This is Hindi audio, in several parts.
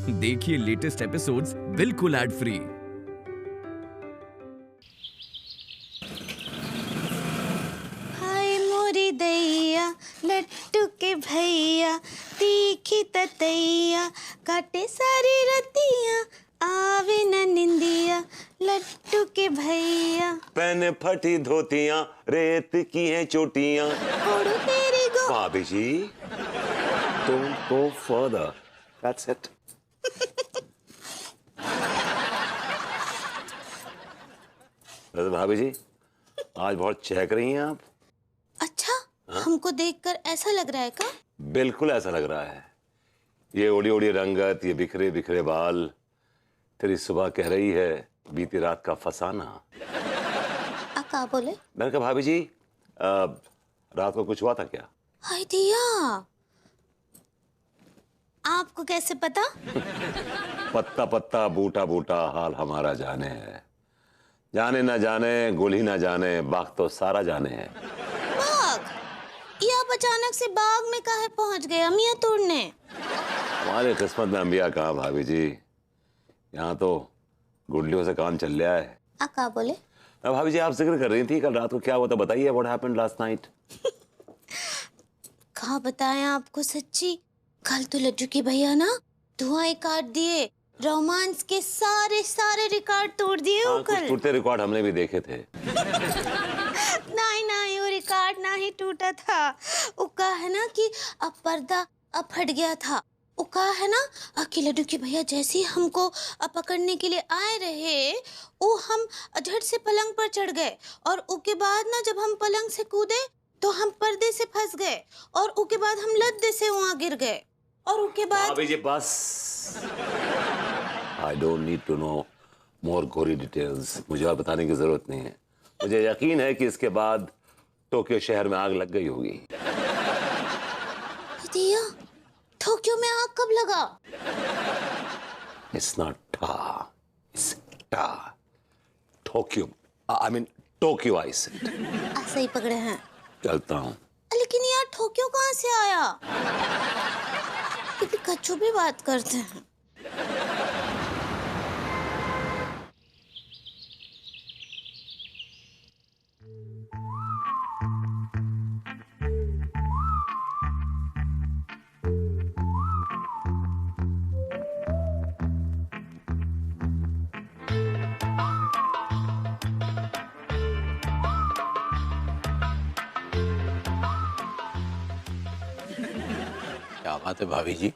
देखिए लेटेस्ट एपिसोड्स बिल्कुल एड फ्री। हाय मोरी दैया लट्टू के भैया तीखी ततैया काटे सारी रतिया आवे न निंदिया लट्टू के भैया। पहने फटी धोतियां रेत की हैं चोटियां। ओढ़ो तेरी गो भाभी जी, don't go further. That's it. वैसे भाभी जी, आज बहुत चहक रही हैं आप। अच्छा हमको देखकर ऐसा लग रहा है का? बिल्कुल ऐसा लग रहा है। ये ओड़ी ओड़ी रंगत, ये बिखरे बिखरे बाल, तेरी सुबह कह रही है बीती रात का फसाना। का बोले? मैंने कहा भाभी जी, रात को कुछ हुआ था क्या? हाय दिया, आपको कैसे पता? पत्ता पत्ता बूटा बूटा हाल हमारा जाने है। जाने ना जाने गुल ही ना जाने बाग तो सारा जाने है। बाग? ये आप अचानक से बाग में काहे पहुंच गए अमिया तोड़ने? हमारी किस्मत में अंबिया कहाँ भाभी जी, यहाँ तो गुंडलियों से काम चल रहा है। का बोले? भाभी जी, आप जिक्र कर रही थी कल रात को क्या हुआ था, बताइए। What happened last night? कहाँ बताएं आपको सच्ची, कल तो लज्जू के भैया ना धुआं काट दिए, रोमांस के सारे सारे रिकॉर्ड तोड़ दिए। कुछ टूटे रिकॉर्ड हमने भी देखे थे। नहीं नहीं, वो रिकॉर्ड ना ही टूटा था, वो कहा है ना कि अब पर्दा अब फट गया था। वो कहा है ना कि लड्डू के भैया जैसे ही हमको पकड़ने के लिए आए रहे, वो हम झट से पलंग पर चढ़ गए और उसके बाद ना जब हम पलंग से कूदे तो हम पर्दे से फंस गए और उसके बाद हम लद्दे से वहां गिर गए और उसके बाद। भाभी जी बस, I don't need to know more gory details. मुझे और बताने की जरूरत नहीं है। मुझे यकीन है कि इसके बाद टोक्यो शहर में आग लग गई होगी। टोक्यो में आग कब लगा? It's not ta, it's ta. Tokyo, I mean Tokyo I said. ऐसे ही पकड़े हैं। चलता हूँ। लेकिन यार टोक्यो कहाँ से आया? क्योंकि कच्चू भी बात करते हैं। क्या बात है भाभी जी,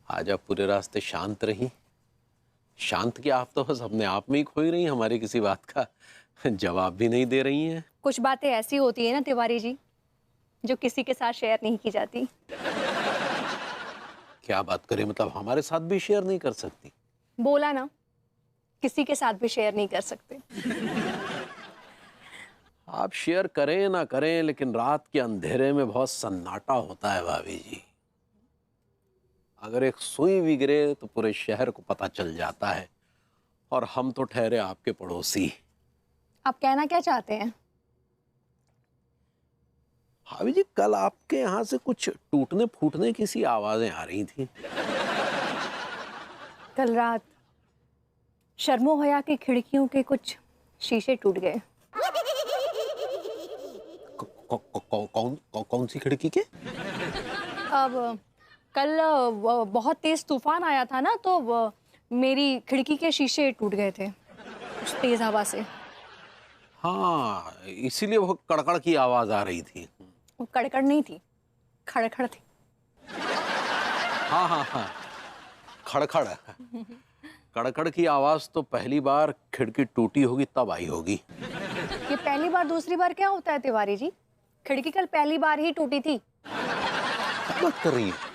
आज आप पूरे रास्ते शांत रही। शांत क्या, आप तो बस अपने आप में ही खोई रही, हमारी किसी बात का जवाब भी नहीं दे रही हैं। कुछ बातें ऐसी होती है ना तिवारी जी, जो किसी के साथ शेयर नहीं की जाती। क्या बात करें, मतलब हमारे साथ भी शेयर नहीं कर सकती? बोला ना, किसी के साथ भी शेयर नहीं कर सकते। आप शेयर करें ना करें, लेकिन रात के अंधेरे में बहुत सन्नाटा होता है भाभी जी। अगर एक सुई भी गिरे तो पूरे शहर को पता चल जाता है, और हम तो ठहरे आपके पड़ोसी। आप कहना क्या चाहते हैं? भाभी जी, कल आपके यहाँ से कुछ टूटने फूटने की सी आवाजें आ रही थी। कल रात शर्मो हया की खिड़कियों के कुछ शीशे टूट गए। कौन सी खिड़की के? अब कल बहुत तेज तूफान आया था ना, तो मेरी खिड़की के शीशे टूट गए थे उस तेज हवा से। हाँ, इसीलिए वो कड़कड़ की आवाज आ रही थी। वो कड़कड़ नहीं थी, खड़खड़ थी। हाँ हाँ हाँ, खड़खड़। कड़कड़ की आवाज तो पहली बार खिड़की टूटी होगी तब आई होगी। ये पहली बार दूसरी बार क्या होता है तिवारी जी? खिड़की कल पहली बार ही टूटी थी। क्या बात कर रही है?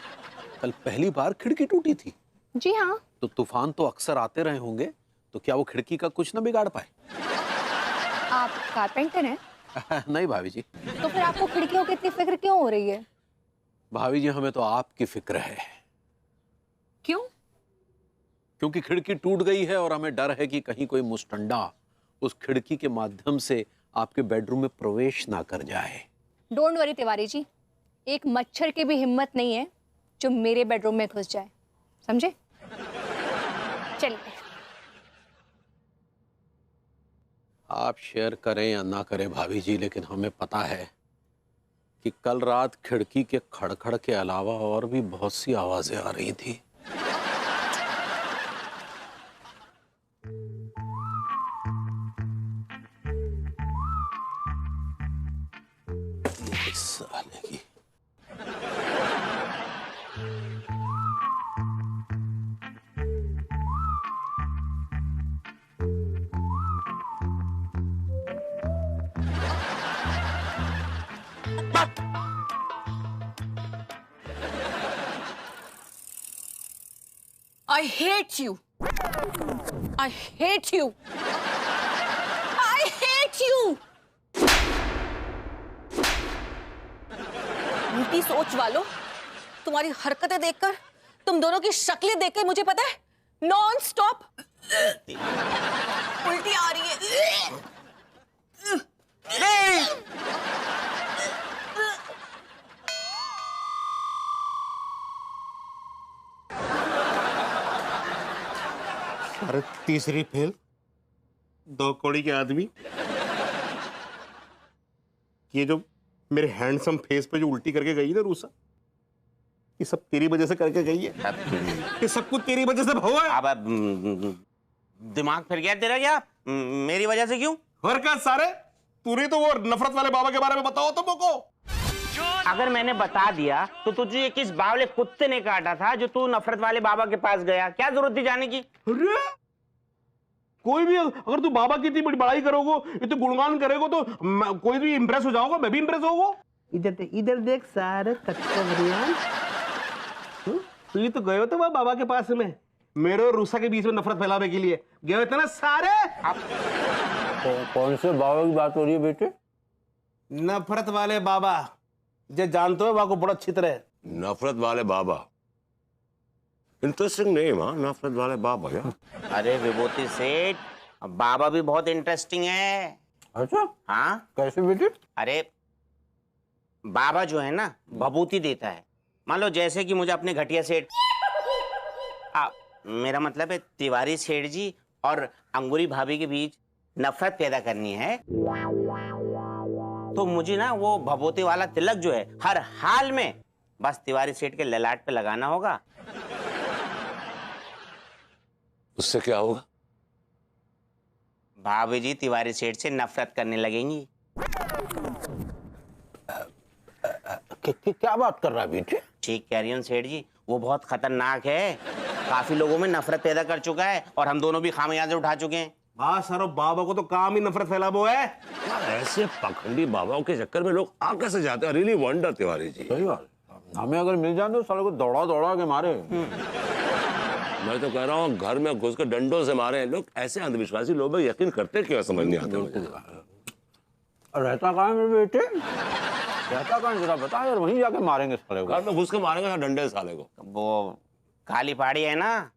कल पहली बार खिड़की टूटी थी? जी हाँ। तो तूफान तो अक्सर आते रहे होंगे, तो क्या वो खिड़की का कुछ ना बिगाड़ पाए? आप कारपेंटर हैं? नहीं भाभी जी। तो फिर आपको खिड़कियों की इतनी फिक्र क्यों हो रही है? भाभी जी, हमें तो आपकी फिक्र है। क्यों? क्योंकि खिड़की टूट गई है और हमें डर है कि कहीं कोई मुस्टंडा उस खिड़की के माध्यम से आपके बेडरूम में प्रवेश ना कर जाए। डोंट वरी तिवारी जी, एक मच्छर की भी हिम्मत नहीं है जो मेरे बेडरूम में घुस जाए, समझे? चलिए। आप शेयर करें या ना करें भाभी जी, लेकिन हमें पता है कि कल रात खिड़की के खड़खड़ के अलावा और भी बहुत सी आवाजें आ रही थी। इस साले की। I hate you. I hate you. I hate you. उल्टी सोच वालों, तुम्हारी हरकतें देखकर, तुम दोनों की शक्लें देखकर मुझे पता है नॉन स्टॉप उल्टी आ रही है। अरे तीसरी फेल, 2 कौड़ी के आदमी। ये जो मेरे हैंडसम फेस पे जो उल्टी करके गई ना रूसा, ये सब तेरी वजह से करके गई है। ये सब कुछ तेरी वजह से हुआ है। अब दिमाग फिर गया तेरा क्या? मेरी वजह से क्यों? और क्या सारे, तूने तो वो नफरत वाले बाबा के बारे में बताओ तो मुझको। अगर मैंने बता दिया तो तुझे ये किस बावले कुत्ते ने काटा था जो तू नफरत वाले बाबा के पास गया? क्या जरूरत थी जाने की? अरे कोई भी अगर तू बाबा की इतनी बड़ी बड़ाई करोगे, इतने गुणगान करेगो तो कोई भी इंप्रेस हो जाओगा, मैं भी इंप्रेस होगा। इधर देख सारे तू ही तो गए हो तो वह बाबा के पास में, मेरे और रूसा के बीच में नफरत फैलाने के लिए गए थे ना सारे। कौन से बाबा की बात हो रही है बेटे? नफरत वाले बाबा, जो जानते हो को बड़ा अच्छी तरह। नफरत वाले बाबा, इंटरेस्टिंग नेम। हाँ, नफरत वाले बाबा यार। अरे विभूति सेठ, बाबा भी बहुत इंटरेस्टिंग है। अच्छा, हाँ कैसे बेटे? अरे बाबा जो है ना भभूति देता है। मान लो जैसे कि मुझे अपने घटिया सेठ, मेरा मतलब है तिवारी सेठ जी और अंगूरी भाभी के बीच नफरत पैदा करनी है, तो मुझे ना वो भभूति वाला तिलक जो है हर हाल में बस तिवारी सेठ के ललाट पे लगाना होगा। उससे क्या होगा? भाभी जी तिवारी सेठ से नफरत करने लगेंगी। क्या बात कर रहा है बेटे? ठीक कह रही हूँ सेठ जी, वो बहुत खतरनाक है, काफी लोगों में नफरत पैदा कर चुका है और हम दोनों भी खामियाजे उठा चुके हैं। हाँ सर, बाबा को तो काम ही नफरत फैलाबो है। ऐसे पखंडी बाबाओं के चक्कर में लोग आ कैसे जाते हैं? Really wonder Tiwari ji. सही बात, हमें अगर मिल जाए तो साले को दौड़ा दौड़ा के मारे। मैं तो कह रहा हूँ घर में घुस कर डंडों से मारे। लोग ऐसे अंधविश्वासी लोग पर यकीन करते क्यों, समझ नहीं आता मुझे। रहता कहाँ है मेरे बेटे? रहता कहाँ है जरा बता यार, वहीं जाके मारेंगे साले को। घर में घुस के मारेंगे डंडे से साले को। वो काली पहाड़ी है ना,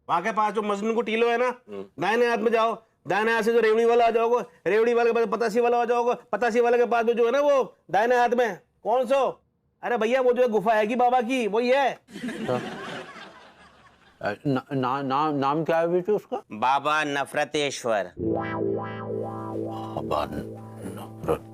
वहां के पास जो मजनू को टीलो है ना, दाहिने हाथ में जाओ, दाहिने हाथ से जो रेवड़ी वाला आ जाओगे, रेवड़ी वाले के पास पतासी वाला आ जाओगे, पतासी वाले के पास जो है ना वो दाहिने हाथ में कौन सो, अरे भैया वो जो है गुफा है की बाबा की, वही है। नाम क्या है बेटे उसका? बाबा नफरतेश्वर। बाबा नफरत।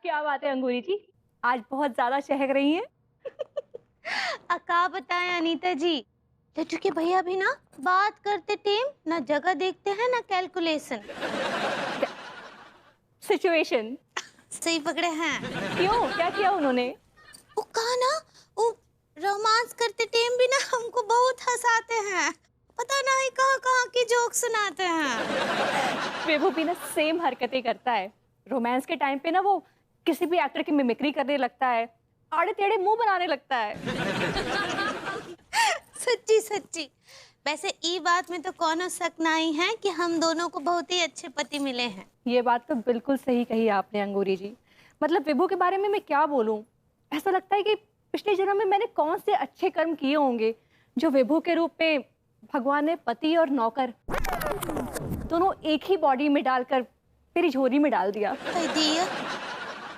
क्या बात है अंगूरी जी, आज बहुत ज्यादा चहक रही हैं। अका बताएं अनीता जी, लड्डू के भैया भी ना बात करते टाइम ना जगह देखते हैं ना कैलकुलेशन। सिचुएशन सही पकड़े हैं। क्यों, क्या किया उन्होंने? वो कहा ना, वो रोमांस करते टाइम भी ना हमको बहुत हंसाते हैं, पता नहीं कहाँ कहाँ की जोक सुनाते हैं। विभू भी ना सेम हरकतें करता है। रोमांस के टाइम पे ना वो किसी भी एक्टर की मिमिक्री करने लगता है, आड़े टेढ़े मुंह बनाने लगता है। सच्ची सच्ची। वैसे ई बात में तो कोनो शक नहीं है कि हम दोनों को बहुत ही अच्छे पति मिले हैं। ये बात तो बिल्कुल सही कही आपने अंगूरी जी। मतलब विभू के बारे में मैं क्या बोलूं, ऐसा लगता है कि पिछले जन्म में मैंने कौन से अच्छे कर्म किए होंगे जो विभू के रूप में भगवान ने पति और नौकर दोनों एक ही बॉडी में डालकर मेरी झोली में डाल दिया।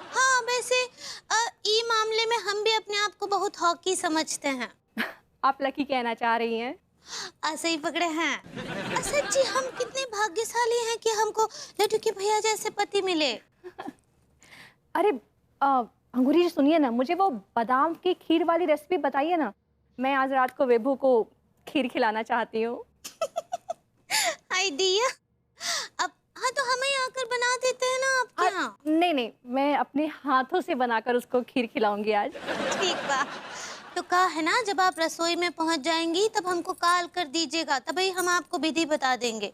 हाँ वैसे ई मामले में हम भी अपने आप को बहुत हॉकी समझते हैं। आप लकी कहना चाह रही हैं? ऐसे ही पकड़े हैं। सच्ची हम कितने भाग्यशाली हैं कि हमको लड्डू के भैया जैसे पति मिले। अरे अंगूरी जी सुनिए ना, मुझे वो बादाम की खीर वाली रेसिपी बताइए ना, मैं आज रात को विभू को खीर खिलाना चाहती हूँ। आइडिया। अब हाँ तो हमें आकर बना देते हैं ना आपके यहाँ। नहीं नहीं, मैं अपने हाथों से बनाकर उसको खीर खिलाऊंगी आज। ठीक बा। तो कहा है ना, जब आप रसोई में पहुंच जाएंगी तब हमको कॉल कर दीजिएगा, तभी हम आपको विधि बता देंगे।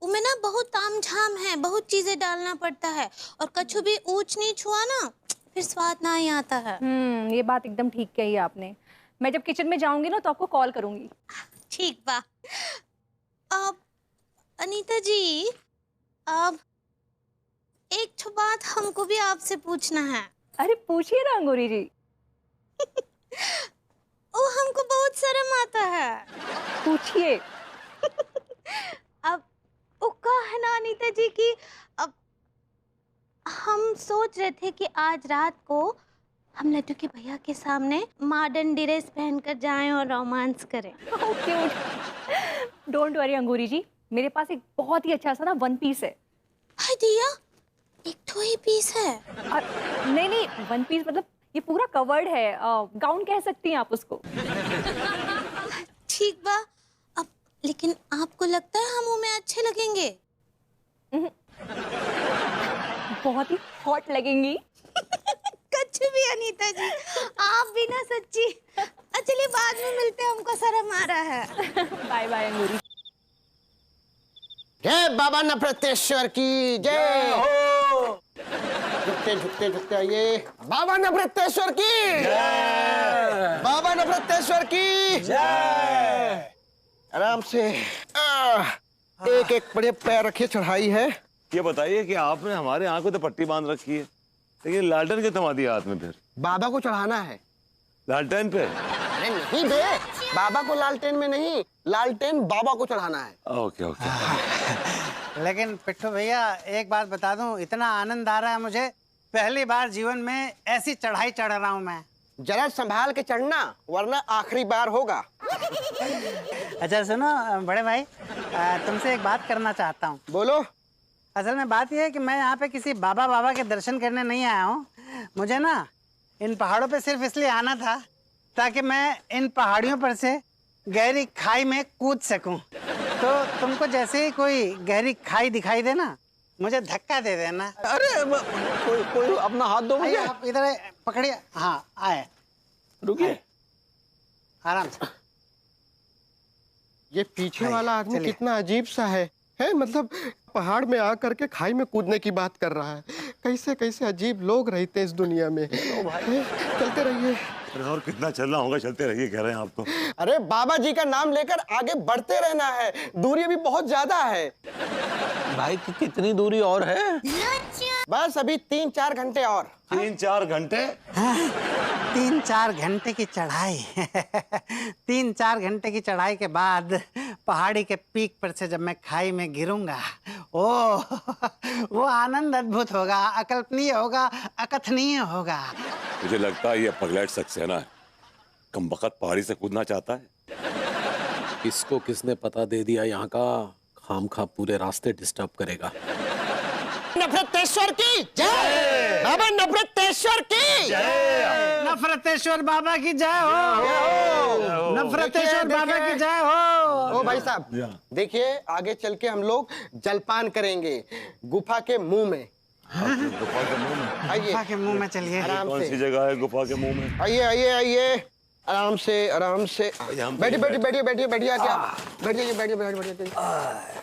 उनमें ना बहुत तामझाम है, बहुत चीजें डालना पड़ता है, और कछु भी ऊंच नीच हुआ ना फिर स्वाद ना ही आता है। ये बात एकदम ठीक कही आपने। मैं जब किचन में जाऊंगी ना तो आपको कॉल करूंगी। ठीक बा। अब अनीता जी, अब एक ठो बात हमको भी आपसे पूछना है। अरे पूछिए ना अंगूरी जी। ओ हमको बहुत शर्म आता है। पूछिए। अब वो कहा है ना अनीता जी कि अब हम सोच रहे थे कि आज रात को हम लड्डू के भैया के सामने मॉडर्न ड्रेस पहनकर जाएं और रोमांस करें। डोंट वरी अंगूरी जी, मेरे पास एक बहुत ही अच्छा सा ना वन पीस है। हाय दिया, एक ठो ही पीस है। नहीं नहीं, वन पीस मतलब ये पूरा कवर्ड है, गाउन कह सकती हैं आप उसको। ठीक बा। अब लेकिन आपको लगता है हम उनमें अच्छे लगेंगे? बहुत ही हॉट लगेंगी। कुछ भी अनीता जी, आप भी ना सच्ची। चलिए बाद में मिलते हैं, हमको शर्म आ रहा है। बाय बाय अंगूरी। जय बाबा नवरत्नेश्वर की जय हो। झुकते झुकते झुकते आइए। बाबा नवरत्नेश्वर की जय। बाबा नवरत्नेश्वर की जय। आराम से एक एक बड़े पैर रखे चढ़ाई है। ये बताइए कि आपने हमारे आंखों तो पट्टी बांध रखी है, लेकिन लालटेन क्यों थमा दिया हाथ में? फिर बाबा को चढ़ाना है। लालटेन पे? अरे नहीं बे, बाबा को लालटेन में नहीं, लालटेन बाबा को चढ़ाना है। Okay okay. लेकिन पिट्ठू भैया एक बात बता दूं, इतना आनंद आ रहा है मुझे, पहली बार जीवन में ऐसी चढ़ाई चढ़ रहा हूं मैं। जरा संभाल के चढ़ना, वरना आखिरी बार होगा। अच्छा सुनो बड़े भाई, तुमसे एक बात करना चाहता हूँ। बोलो। असल में बात यह है कि मैं यहाँ पे किसी बाबा के दर्शन करने नहीं आया हूँ। मुझे ना इन पहाड़ों पे सिर्फ इसलिए आना था ताकि मैं इन पहाड़ियों पर से गहरी खाई में कूद सकूं। तो तुमको जैसे ही कोई गहरी खाई दिखाई दे ना, मुझे धक्का दे देना। अरे कोई अपना हाथ दो मुझे। आप इधर पकड़िए। हाँ आए, रुकिए, आराम से। ये पीछे वाला आदमी कितना अजीब सा है मतलब पहाड़ में आकर के खाई में कूदने की बात कर रहा है। कैसे कैसे अजीब लोग रहते हैं इस दुनिया में। चलते रहिए। और कितना चलना होगा, चलते रहिए कह रहे हैं आप तो। अरे बाबा जी का नाम लेकर आगे बढ़ते रहना है, दूरी भी बहुत ज्यादा है। भाई कितनी दूरी और है? बस अभी 3-4 घंटे और। 3-4 घंटे? 3-4 घंटे की चढ़ाई। 3-4 घंटे की चढ़ाई के बाद पहाड़ी के पीक पर से जब मैं खाई में गिरूंगा, ओह वो आनंद अद्भुत होगा, अकल्पनीय होगा, अकथनीय होगा। मुझे लगता है ये पगलेट सक्सेना है, कमबख्त पहाड़ी से कूदना चाहता है। किसको किसने पता दे दिया यहाँ का, खामखा पूरे रास्ते डिस्टर्ब करेगा। नफरतेश्वर की जय, बाबा नफरतेश्वर की जय, नफरतेश्वर बाबा की जय हो, नफरतेश्वर बाबा की जय हो। ओ भाई साहब देखिए, आगे चल के हम लोग जलपान करेंगे गुफा के मुंह में। गुफा के मुंह में? आइए गुफा के मुंह में चलिए। आराम कौन से। सी जगह है गुफा के मुंह में? आइए आइए आइए, आराम से आराम से। बैठिए बैठिए बैठिए बैठिए बैठिए आके आप बैठ जाइए, बैठिए बैठ बैठिए,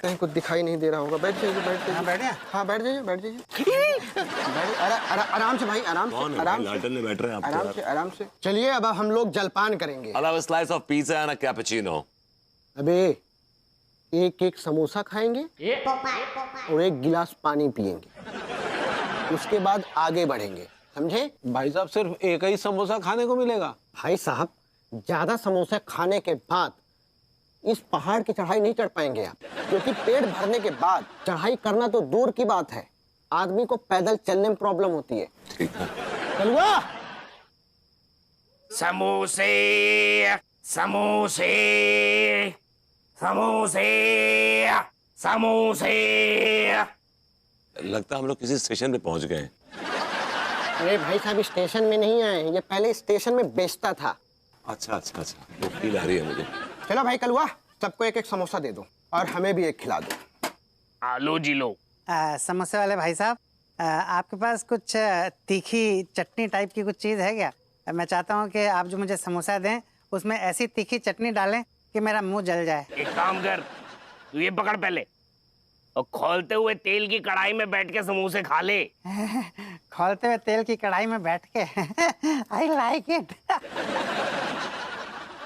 कहीं कुछ दिखाई नहीं दे रहा होगा। बैठ जाइए बैठ जाइए। बैठिए। हाँ बैठ जाइए बैठ जाइए। आराम से भाई, आराम कौन से है? आराम लालटेन में बैठ रहे हैं आप? आराम से आराम से। चलिए अब हम लोग जलपान करेंगे। I'll have a slice of pizza and a cappuccino. अबे एक एक समोसा खाएंगे और एक गिलास पानी पिएंगे, उसके बाद आगे बढ़ेंगे, समझे? भाई साहब सिर्फ एक ही समोसा खाने को मिलेगा? भाई साहब ज्यादा समोसा खाने के बाद इस पहाड़ की चढ़ाई नहीं चढ़ पाएंगे आप, क्योंकि पेट भरने के बाद चढ़ाई करना तो दूर की बात है, आदमी को पैदल चलने में प्रॉब्लम होती है। कलुआ समोसे समोसे समोसे समोसे। लगता है हम लोग किसी स्टेशन पे पहुंच गए हैं। अरे भाई साहब स्टेशन में नहीं आए, ये पहले स्टेशन में बेचता था। अच्छा अच्छा अच्छा, वो फील आ रही है मुझे। चलो भाई कलुआ, सबको एक एक समोसा दे दो और हमें भी एक खिला दो। आलो जी लो। समोसे वाले भाई साहब, आपके पास कुछ तीखी चटनी टाइप की कुछ चीज़ है क्या? मैं चाहता हूँ कि आप जो मुझे समोसा दें उसमें ऐसी तीखी चटनी डालें कि मेरा मुंह जल जाए। एक काम कर, तू ये पकड़ पहले और खोलते हुए तेल की कढ़ाई में बैठ के समोसे खा ले। खोलते हुए तेल की कढ़ाई में बैठ के आई लाइक इट।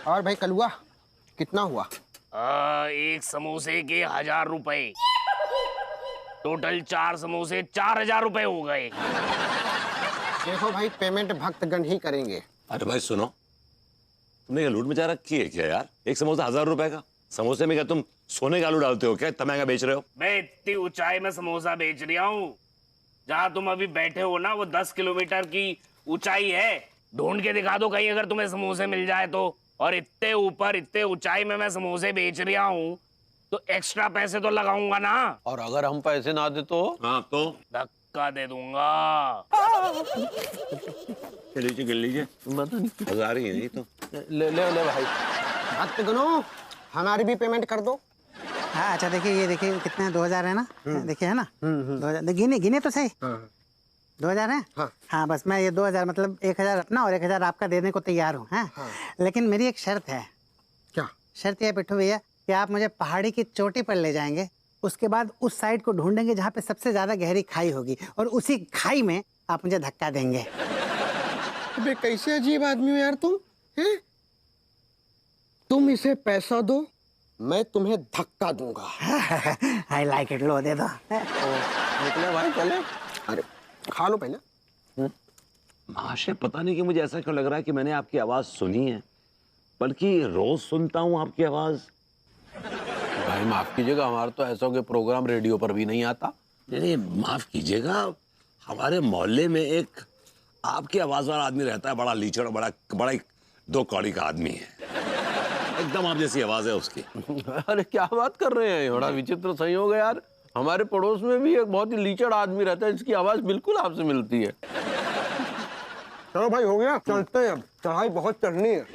और भाई कलुआ कितना हुआ? एक समोसे के 1000 रुपए, टोटल 4 समोसे 4000 रुपए हो गए। देखो भाई पेमेंट भक्तगण ही करेंगे। अरे भाई सुनो, तुमने ये लूट मचा रखी है क्या यार? एक समोसा 1000 रुपए का, समोसे में क्या तुम सोने का आलू डालते हो क्या? इतना महंगा बेच रहे हो? मैं इतनी ऊंचाई में समोसा बेच रहा हूँ, जहाँ तुम अभी बैठे हो ना वो 10 किलोमीटर की ऊंचाई है। ढूंढ के दिखा दो कहीं अगर तुम्हें समोसे मिल जाए तो। और इतने ऊपर इतने ऊंचाई में मैं समोसे बेच रहा हूँ तो एक्स्ट्रा पैसे तो लगाऊंगा ना। और अगर हम पैसे ना दे तो? हाँ तो धक्का दे दूंगा। लीजिए लीजिए, पता नहीं 1000 ही है ये तो। ले भाई। भक्तगणों हमारी भी पेमेंट कर दो। हाँ अच्छा देखिए, ये देखिए कितने 2000 है ना, देखिए है ना 2000, गिने गिने तो सही। 2000 है। हाँ बस मैं ये 2000 मतलब 1000 अपना और 1000 आपका देने को तैयार हूँ। हाँ लेकिन मेरी एक शर्त है। क्या शर्त है पिट्ठू भैया कि आप मुझे पहाड़ी की चोटी पर ले जाएंगे, उसके बाद उस साइड को ढूंढेंगे जहाँ पे सबसे ज्यादा गहरी खाई होगी और उसी खाई में आप मुझे धक्का देंगे। अबे कैसे अजीब आदमी हो यार तुम, हैं? तुम इसे पैसा दो, मैं तुम्हें धक्का दूंगा। आई लाइक इट, लो दे दो। निकले भाई चले। अरे खा लो पहले। महाशय पता नहीं कि मुझे ऐसा क्यों लग रहा है कि मैंने आपकी आवाज सुनी है, बल्कि रोज सुनता हूँ आपकी आवाज। भाई माफ कीजिएगा, हमारा तो ऐसा के प्रोग्राम रेडियो पर भी नहीं आता। नहीं माफ कीजिएगा, हमारे मोहल्ले में एक आपकी आवाज वाला आदमी रहता है, बड़ा लीचड़, बड़ा एक 2 कौड़ी का आदमी है, एकदम आप जैसी आवाज है उसकी। अरे क्या बात कर रहे हैं, बड़ा विचित्र संयोग है यार। हमारे पड़ोस में भी एक बहुत ही लीचड़ आदमी रहता है जिसकी आवाज बिल्कुल आपसे मिलती है। चलो भाई हो गया, चलते हैं अब, चढ़ाई बहुत चढ़नी है।